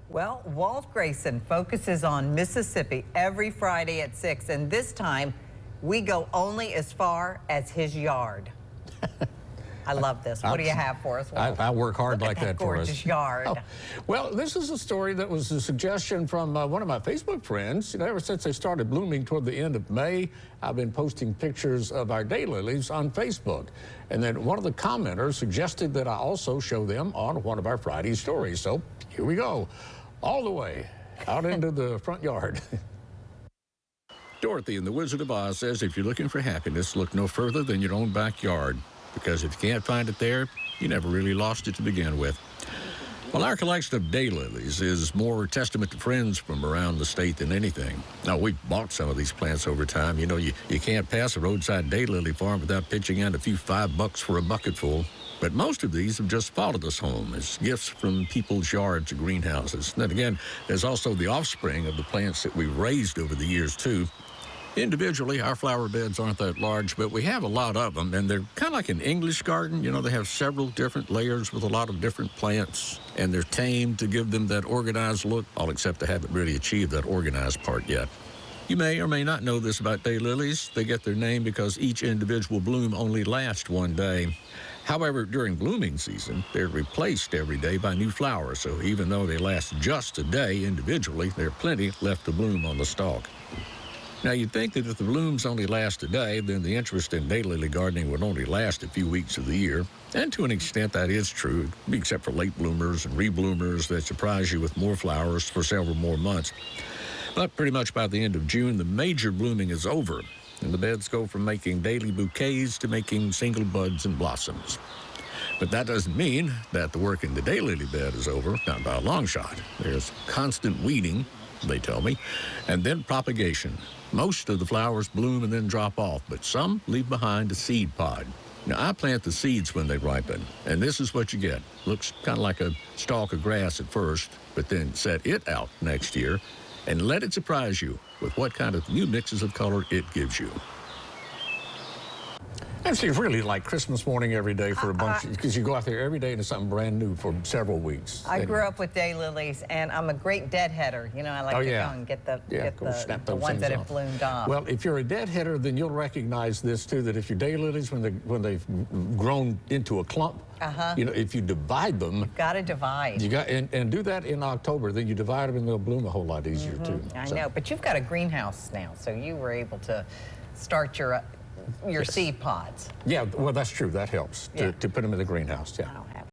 Well, Walt Grayson focuses on Mississippi every Friday at 6, and this time we go only as far as his yard. I love this. What do you have for us, Walt? I work hard like that for us. Gorgeous yard. Oh, well, this is a story that was a suggestion from one of my Facebook friends. You know, ever since they started blooming toward the end of May, I've been posting pictures of our daylilies on Facebook. And then one of the commenters suggested that I also show them on one of our Friday stories. So here we go, all the way out into the front yard. Dorothy in The Wizard of Oz says if you're looking for happiness, look no further than your own backyard. Because if you can't find it there, you never really lost it to begin with. Well, our collection of daylilies is more testament to friends from around the state than anything. Now, we've bought some of these plants over time. You know, you can't pass a roadside daylily farm without pitching in a few $5 for a bucketful. But most of these have just followed us home as gifts from people's yards or greenhouses. And then again, there's also the offspring of the plants that we've raised over the years, too. Individually, our flower beds aren't that large, but we have a lot of them, and they're kind of like an English garden. You know, they have several different layers with a lot of different plants, and they're tamed to give them that organized look, all except they haven't really achieved that organized part yet. You may or may not know this about daylilies. They get their name because each individual bloom only lasts one day. However, during blooming season, they're replaced every day by new flowers, so even though they last just a day individually, there are plenty left to bloom on the stalk. Now, you'd think that if the blooms only last a day, then the interest in daylily gardening would only last a few weeks of the year. And to an extent, that is true, except for late bloomers and rebloomers that surprise you with more flowers for several more months. But pretty much by the end of June, the major blooming is over, and the beds go from making daily bouquets to making single buds and blossoms. But that doesn't mean that the work in the daylily bed is over, not by a long shot. There's constant weeding, they tell me, and then propagation. Most of the flowers bloom and then drop off, but some leave behind a seed pod. Now, I plant the seeds when they ripen, and this is what you get. Looks kind of like a stalk of grass at first, but then set it out next year and let it surprise you with what kind of new mixes of color it gives you. Actually, really like Christmas morning every day for a bunch, because you go out there every day and it's something brand new for several weeks. I grew up with daylilies, and I'm a great deadheader. You know, I like to go and get the ones that have bloomed off. Well, if you're a deadheader, then you'll recognize this too, that if your daylilies, when they've grown into a clump, you know, if you divide them, you've got to divide. You got and do that in October. Then you divide them and they'll bloom a whole lot easier too. I know, but you've got a greenhouse now, so you were able to start your seed pods. Yeah, well, that's true. That helps to put them in the greenhouse. Yeah.